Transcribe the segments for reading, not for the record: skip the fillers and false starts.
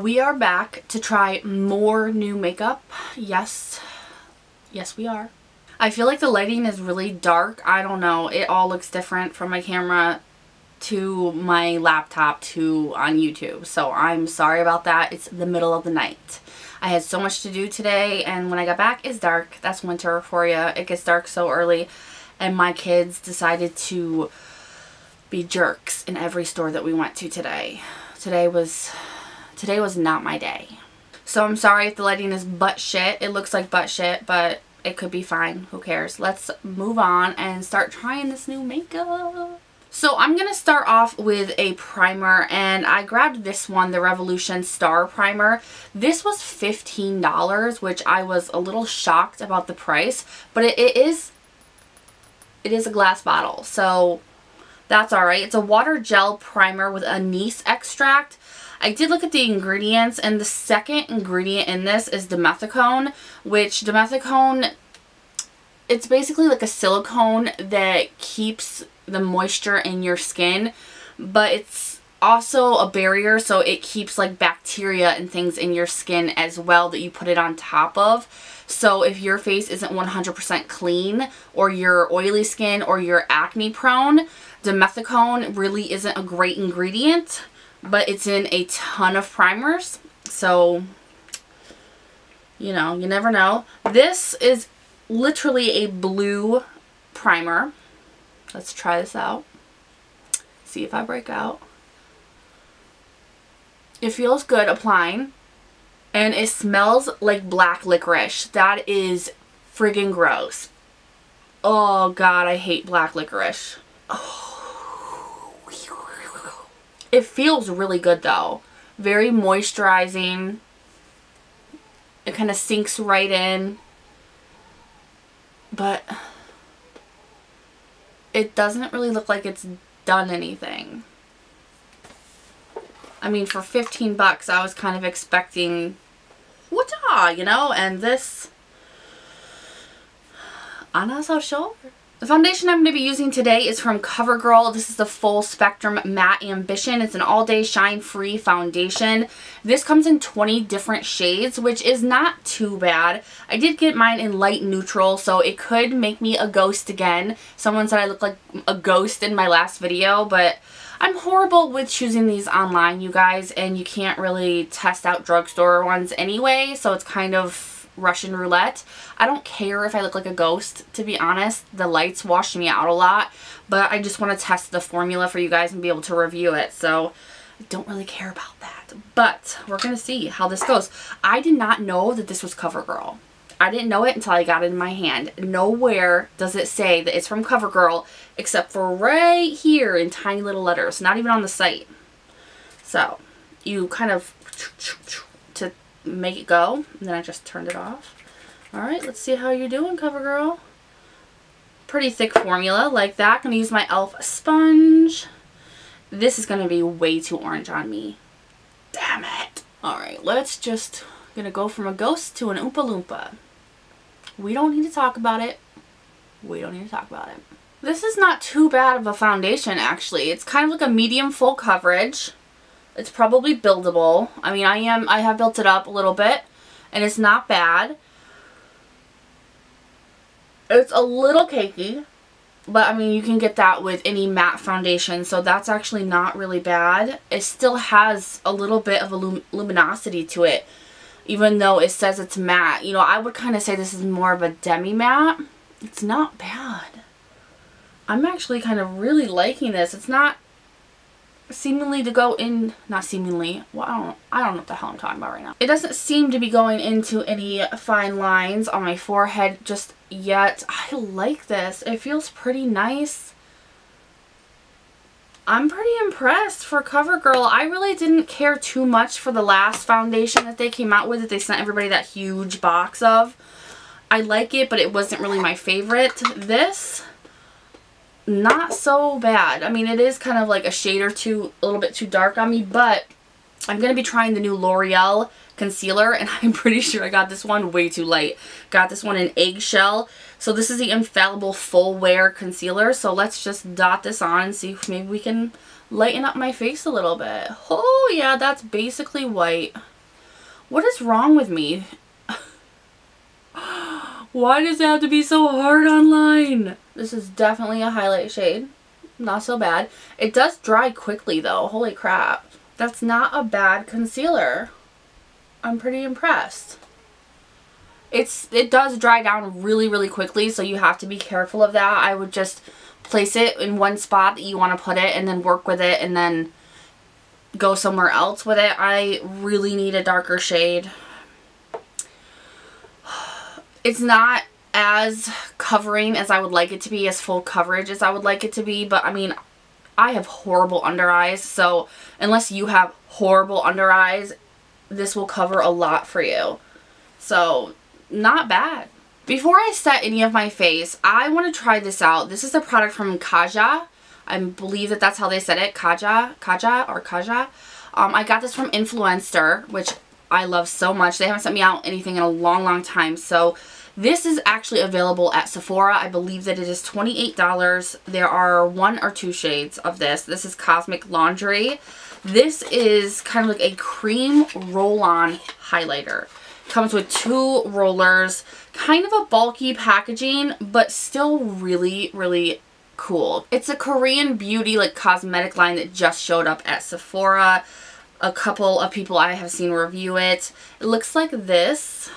We are back to try more new makeup. Yes we are. I feel like the lighting is really dark. I don't know. It all looks different from my camera to my laptop to on YouTube. So I'm sorry about that. It's the middle of the night. I had so much to do today, and when I got back, it's dark. That's winter for you. It gets dark so early, and my kids decided to be jerks in every store that we went to today. Today was not my day. So I'm sorry if the lighting is butt shit. It looks like butt shit, but it could be fine. Who cares? Let's move on and start trying this new makeup. So I'm going to start off with a primer, and I grabbed this one, the Revolution Star Primer. This was $15, which I was a little shocked about the price, but it is a glass bottle, so that's alright. It's a water gel primer with anise extract. I did look at the ingredients, and the second ingredient in this is dimethicone, which dimethicone, it's basically like a silicone that keeps the moisture in your skin, but it's also a barrier, so it keeps like bacteria and things in your skin as well that you put it on top of. So if your face isn't 100% clean, or you're oily skin, or you're acne prone, dimethicone really isn't a great ingredient, but it's in a ton of primers, so you know, you never know. This is literally a blue primer. Let's try this out. See if I break out. It feels good applying, and it smells like black licorice. That is friggin' gross. Oh god, I hate black licorice. Oh. It feels really good though. Very moisturizing. It kind of sinks right in. But it doesn't really look like it's done anything. I mean, for 15 bucks, I was kind of expecting, whatcha, you know, and this, I'm not so sure. The foundation I'm going to be using today is from Covergirl. This is the Full Spectrum Matte Ambition. It's an all-day shine-free foundation. This comes in 20 different shades, which is not too bad. I did get mine in light neutral, so it could make me a ghost again. Someone said I look like a ghost in my last video, but I'm horrible with choosing these online, you guys, and you can't really test out drugstore ones anyway, so it's kind of Russian roulette. I don't care if I look like a ghost, to be honest. The lights wash me out a lot, but I just want to test the formula for you guys and be able to review it, so I don't really care about that. But we're going to see how this goes. I did not know that this was Covergirl. I didn't know it until I got it in my hand. Nowhere does it say that it's from Covergirl except for right here in tiny little letters, not even on the site. So you kind of to make it go, and then I just turned it off. Alright, let's see how you're doing, Covergirl. Pretty thick formula like that. I'm going to use my e.l.f. sponge. This is going to be way too orange on me. Damn it. Alright, let's just, going to go from a ghost to an Oompa Loompa. We don't need to talk about it. We don't need to talk about it. This is not too bad of a foundation, actually. It's kind of like a medium full coverage. It's probably buildable. I mean, I have built it up a little bit, and it's not bad. It's a little cakey, but I mean, you can get that with any matte foundation, so that's actually not really bad. It still has a little bit of a luminosity to it, even though it says it's matte. You know, I would kind of say this is more of a demi-matte. It's not bad. I'm actually kind of really liking this. It's not seemingly to go in, not seemingly, well, I don't know what the hell I'm talking about right now. It doesn't seem to be going into any fine lines on my forehead just yet. I like this. It feels pretty nice. I'm pretty impressed for Covergirl. I really didn't care too much for the last foundation that they came out with, that they sent everybody that huge box of. I like it, but it wasn't really my favorite. This, not so bad. I mean, it is kind of like a shade or two, a little bit too dark on me, but I'm going to be trying the new L'Oreal concealer, and I'm pretty sure I got this one way too light. Got this one in Eggshell. So this is the Infallible Full Wear Concealer. So let's just dot this on and see if maybe we can lighten up my face a little bit. Oh yeah, that's basically white. What is wrong with me? Why does it have to be so hard online? This is definitely a highlight shade. Not so bad. It does dry quickly though. Holy crap. That's not a bad concealer. I'm pretty impressed. It does dry down really, really quickly, so you have to be careful of that. I would just place it in one spot that you want to put it and then work with it and then go somewhere else with it. I really need a darker shade. It's not as covering as I would like it to be, as full coverage as I would like it to be, but I mean, I have horrible under eyes, so unless you have horrible under eyes, this will cover a lot for you. So, not bad. Before I set any of my face, I want to try this out. This is a product from Kaja. I believe that that's how they said it. Kaja. I got this from Influencer, which I love so much. They haven't sent me out anything in a long, long time. So this is actually available at Sephora. I believe that it is $28. There are 1 or 2 shades of this. This is Cosmic Laundry. This is kind of like a cream roll-on highlighter. Comes with 2 rollers, kind of a bulky packaging, but still really, really cool. It's a Korean beauty like cosmetic line that just showed up at Sephora. A couple of people I have seen review it. It looks like this.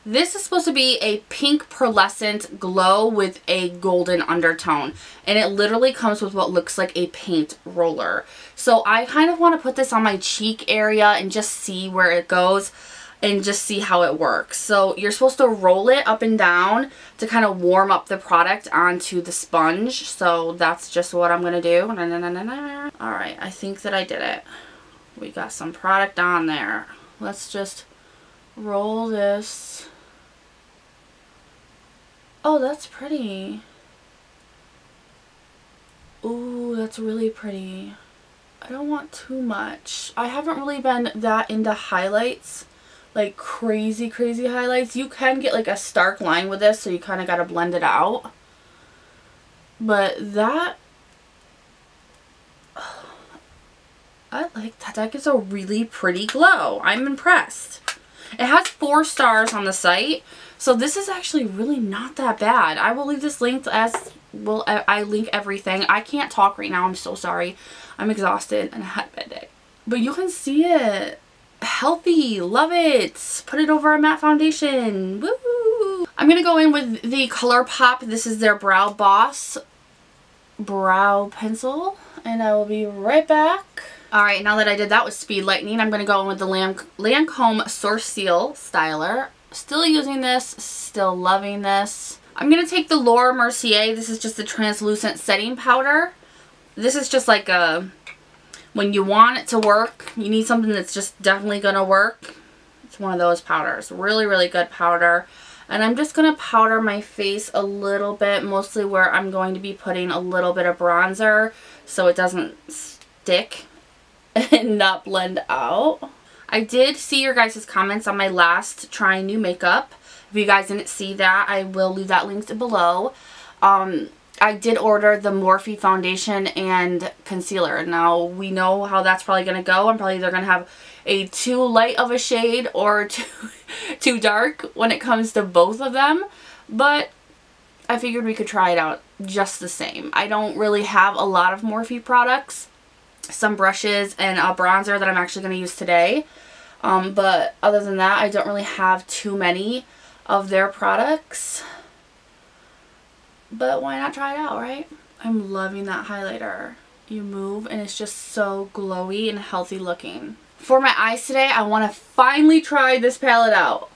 This is supposed to be a pink pearlescent glow with a golden undertone. And it literally comes with what looks like a paint roller. So I kind of want to put this on my cheek area and just see where it goes and just see how it works. So you're supposed to roll it up and down to kind of warm up the product onto the sponge. So that's just what I'm going to do. Alright, I think that I did it. We got some product on there. Let's just roll this. Oh, that's pretty. Ooh, that's really pretty. I don't want too much. I haven't really been that into highlights. Like crazy, crazy highlights. You can get like a stark line with this, so you kind of got to blend it out. But that... I like that. That gives a really pretty glow. I'm impressed. It has 4 stars on the site. So this is actually really not that bad. I will leave this linked as well. I link everything. I can't talk right now. I'm so sorry. I'm exhausted and I had a bad day. But you can see it. Healthy. Love it. Put it over a matte foundation. Woo! I'm going to go in with the ColourPop. This is their Brow Boss brow pencil. And I will be right back. Alright, now that I did that with Speed Lightning, I'm going to go in with the Lancome Sourcils styler. Still using this, still loving this. I'm going to take the Laura Mercier. This is just a translucent setting powder. This is just like a, when you want it to work, you need something that's just definitely going to work. It's one of those powders. Really, really good powder. And I'm just going to powder my face a little bit, mostly where I'm going to be putting a little bit of bronzer so it doesn't stick and not blend out. I did see your guys' comments on my last trying new makeup. If you guys didn't see that, I will leave that linked below. I did order the Morphe foundation and concealer. Now, we know how that's probably going to go. I'm probably either going to have a too light of a shade or too dark when it comes to both of them. But I figured we could try it out just the same. I don't really have a lot of Morphe products. Some brushes and a bronzer that I'm actually going to use today. But other than that, I don't really have too many of their products. But why not try it out, right? I'm loving that highlighter. You move and it's just so glowy and healthy looking. For my eyes today, I want to finally try this palette out.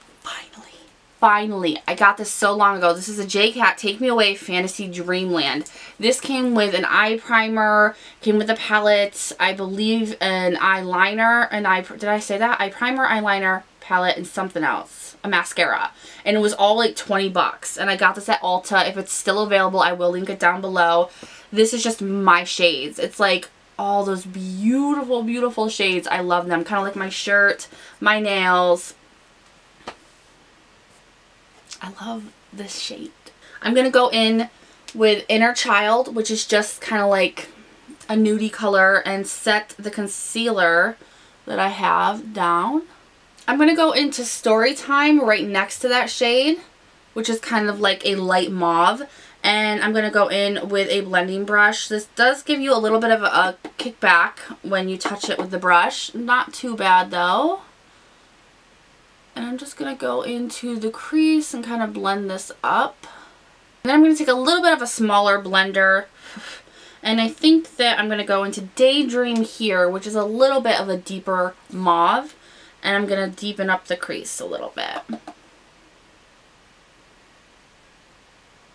Finally. I got this so long ago. This is a JCat Take Me Away Fantasy Dreamland. This came with an eye primer, came with a palette, I believe an eyeliner, did I say that? Eye primer, eyeliner, palette, and something else. A mascara. And it was all like 20 bucks. And I got this at Ulta. If it's still available, I will link it down below. This is just my shades. It's like all those beautiful, beautiful shades. I love them. Kind of like my shirt, my nails. I love this shade. I'm going to go in with Inner Child, which is just kind of like a nudie color, and set the concealer that I have down. I'm going to go into Storytime right next to that shade, which is kind of like a light mauve. And I'm going to go in with a blending brush. This does give you a little bit of a kickback when you touch it with the brush. Not too bad though. And I'm just going to go into the crease and kind of blend this up. And then I'm going to take a little bit of a smaller blender. And I think that I'm going to go into Daydream here, which is a little bit of a deeper mauve. And I'm going to deepen up the crease a little bit.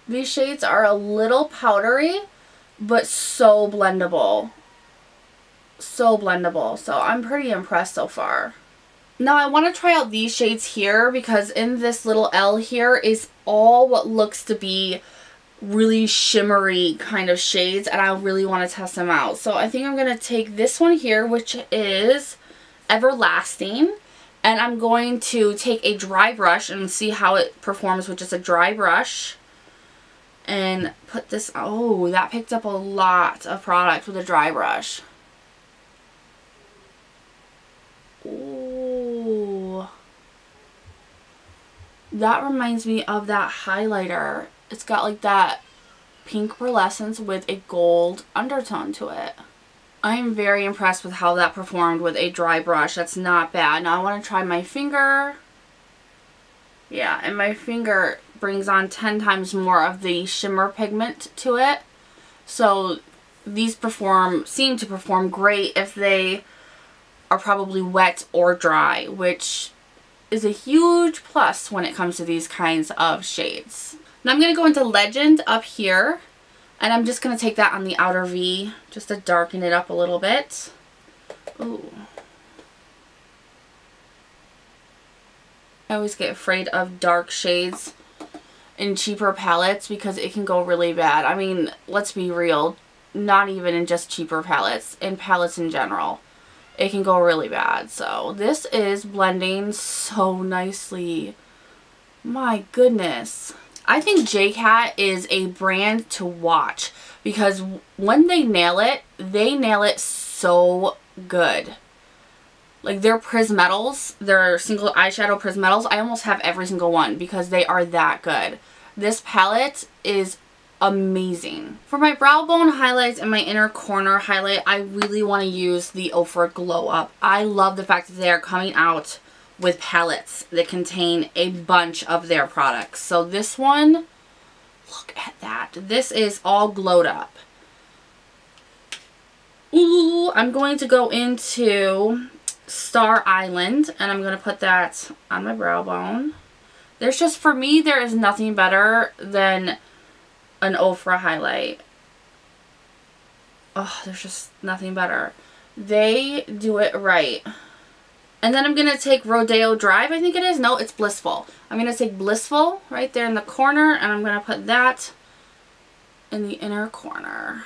These shades are a little powdery, but so blendable. So blendable. So I'm pretty impressed so far. Now I want to try out these shades here because in this little L here is all what looks to be really shimmery kind of shades, and I really want to test them out. So I think I'm going to take this one here, which is Everlasting, and I'm going to take a dry brush and see how it performs with just a dry brush. And put this, oh, that picked up a lot of product with a dry brush. Ooh. That reminds me of that highlighter. It's got like that pink pearlescence with a gold undertone to it. I am very impressed with how that performed with a dry brush. That's not bad. Now I want to try my finger. Yeah, and my finger brings on 10 times more of the shimmer pigment to it. So these seem to perform great if they are probably wet or dry, which is a huge plus when it comes to these kinds of shades. Now I'm going to go into Legend up here, and I'm just going to take that on the outer V just to darken it up a little bit. Ooh. I always get afraid of dark shades in cheaper palettes because it can go really bad. I mean, let's be real, not even in just cheaper palettes, in palettes in general, it can go really bad. So this is blending so nicely. My goodness. I think JCat is a brand to watch because when they nail it so good. Like their Prismetals, their single eyeshadow Prismetals, I almost have every single one because they are that good. This palette is amazing. For my brow bone highlights and my inner corner highlight, I really want to use the Ofra Glow Up. I love the fact that they are coming out with palettes that contain a bunch of their products. So this one, look at that. This is all glowed up. Ooh, I'm going to go into Star Island, and I'm going to put that on my brow bone. There's just, for me, there is nothing better than an Ofra highlight. Oh, there's just nothing better. They do it right. And then I'm going to take Rodeo Drive, I think it is. No, it's Blissful. I'm going to take Blissful right there in the corner, and I'm going to put that in the inner corner.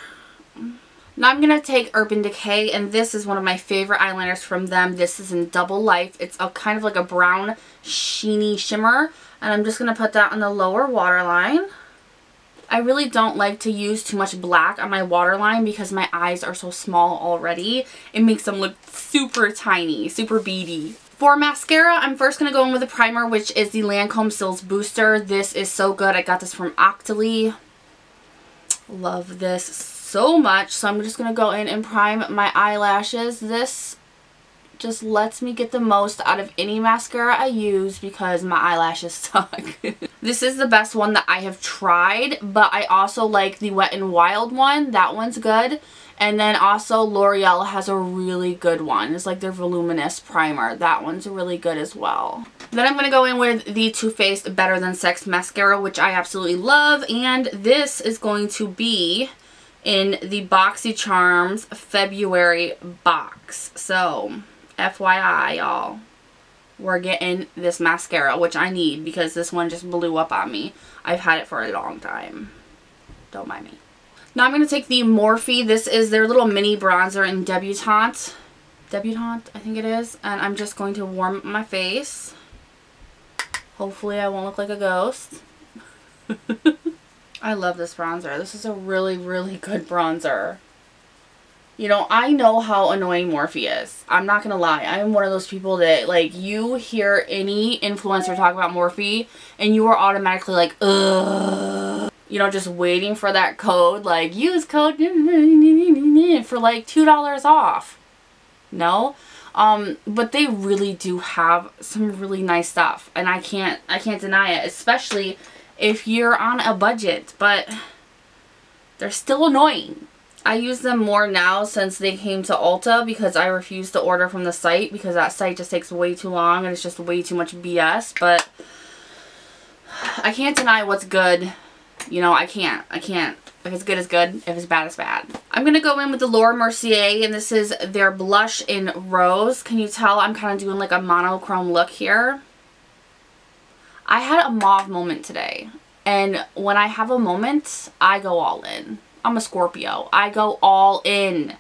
Now I'm going to take Urban Decay, and this is one of my favorite eyeliners from them. This is in Double Life. It's a kind of like a brown, sheeny shimmer, and I'm just going to put that on the lower waterline. I really don't like to use too much black on my waterline because my eyes are so small already. It makes them look super tiny, super beady. For mascara, I'm first going to go in with a primer, which is the Lancome Cils Booster. This is so good. I got this from Octoly. Love this so much. So I'm just going to go in and prime my eyelashes. This just lets me get the most out of any mascara I use because my eyelashes suck. This is the best one that I have tried, but I also like the Wet n Wild one. That one's good. And then also L'Oreal has a really good one. It's like their Voluminous Primer. That one's really good as well. Then I'm going to go in with the Too Faced Better Than Sex Mascara, which I absolutely love. And this is going to be in the BoxyCharms February box. So, FYI, y'all, we're getting this mascara, which I need because this one just blew up on me. I've had it for a long time. Don't mind me. Now I'm going to take the Morphe. This is their little mini bronzer in Debutante. Debutante, I think it is. And I'm just going to warm up my face. Hopefully I won't look like a ghost. I love this bronzer. This is a really, really good bronzer. You know, I know how annoying Morphe is. I'm not gonna lie. I am one of those people that, like, you hear any influencer talk about Morphe and you are automatically like, ugh. You know, just waiting for that code, like, use code for like $2 off. No? But they really do have some really nice stuff. And I can't deny it. Especially if you're on a budget. But they're still annoying. I use them more now since they came to Ulta because I refuse to order from the site because that site just takes way too long and it's just way too much BS. But I can't deny what's good. You know, I can't. If it's good, it's good. If it's bad, it's bad. I'm going to go in with the Laura Mercier, and this is their blush in Rose. Can you tell I'm kind of doing like a monochrome look here? I had a mauve moment today, and when I have a moment, I go all in. I'm a Scorpio. I go all in.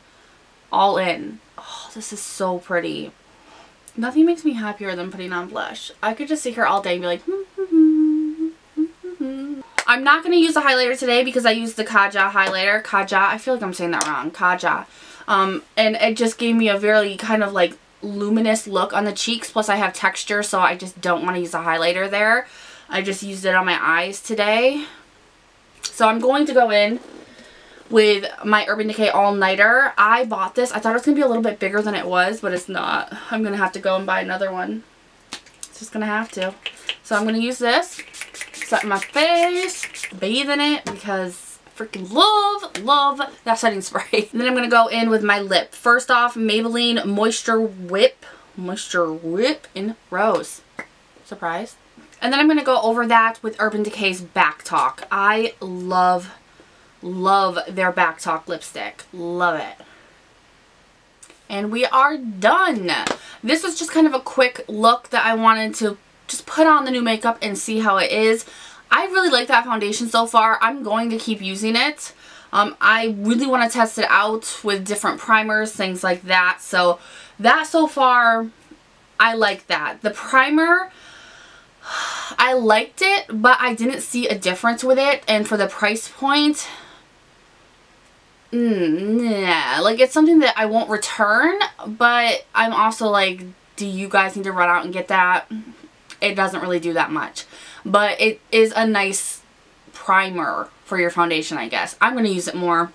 All in. Oh, this is so pretty. Nothing makes me happier than putting on blush. I could just sit here all day and be like, I'm not going to use a highlighter today because I used the Kaja highlighter. Kaja, I feel like I'm saying that wrong. Kaja. And it just gave me a very kind of like luminous look on the cheeks. Plus I have texture, so I just don't want to use a highlighter there. I just used it on my eyes today. So I'm going to go in with my Urban Decay All Nighter. I bought this. I thought it was going to be a little bit bigger than it was, but it's not. I'm going to have to go and buy another one. It's just going to have to. So I'm going to use this. Set my face, bathe in it because I freaking love that setting spray. And then I'm going to go in with my lip. First off, Maybelline Moisture Whip in Rose. Surprise. And then I'm going to go over that with Urban Decay's Backtalk. I love their Backtalk lipstick. Love it. And we are done. This was just kind of a quick look that I wanted to just put on the new makeup and see how it is. I really like that foundation so far. I'm going to keep using it. I really want to test it out with different primers, things like that. So that so far, I like that. The primer, I liked it, but I didn't see a difference with it. And for the price point, nah. Like, it's something that I won't return, but I'm also like, do you guys need to run out and get that? It doesn't really do that much. But it is a nice primer for your foundation, I guess. I'm going to use it more.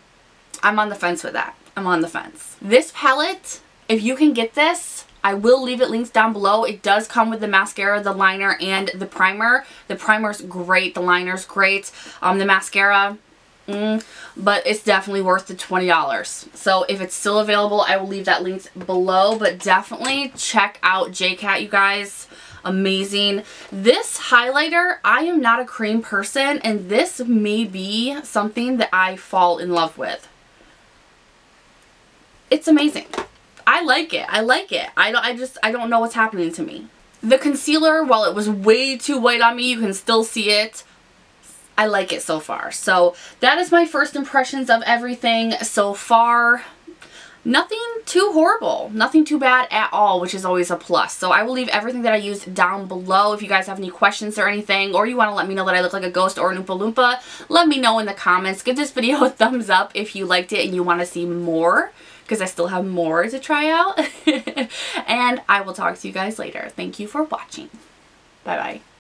I'm on the fence with that. I'm on the fence. This palette, if you can get this, I will leave it linked down below. It does come with the mascara, the liner, and the primer. The primer's great. The liner's great. The mascara, but it's definitely worth the $20. So if it's still available, I will leave that linked below. But definitely check out JCat, you guys. Amazing. This highlighter, I am not a cream person, and this may be something that I fall in love with. It's amazing. I like it. I like it. I don't know what's happening to me. The concealer, while it was way too white on me, you can still see it. I like it so far. So that is my first impressions of everything so far. Nothing too horrible, nothing too bad at all, which is always a plus. So I will leave everything that I used down below. If you guys have any questions or anything, or you want to let me know that I look like a ghost or an Oompa Loompa, let me know in the comments. Give this video a thumbs up if you liked it and you want to see more, because I still have more to try out. And I will talk to you guys later. Thank you for watching. Bye-bye.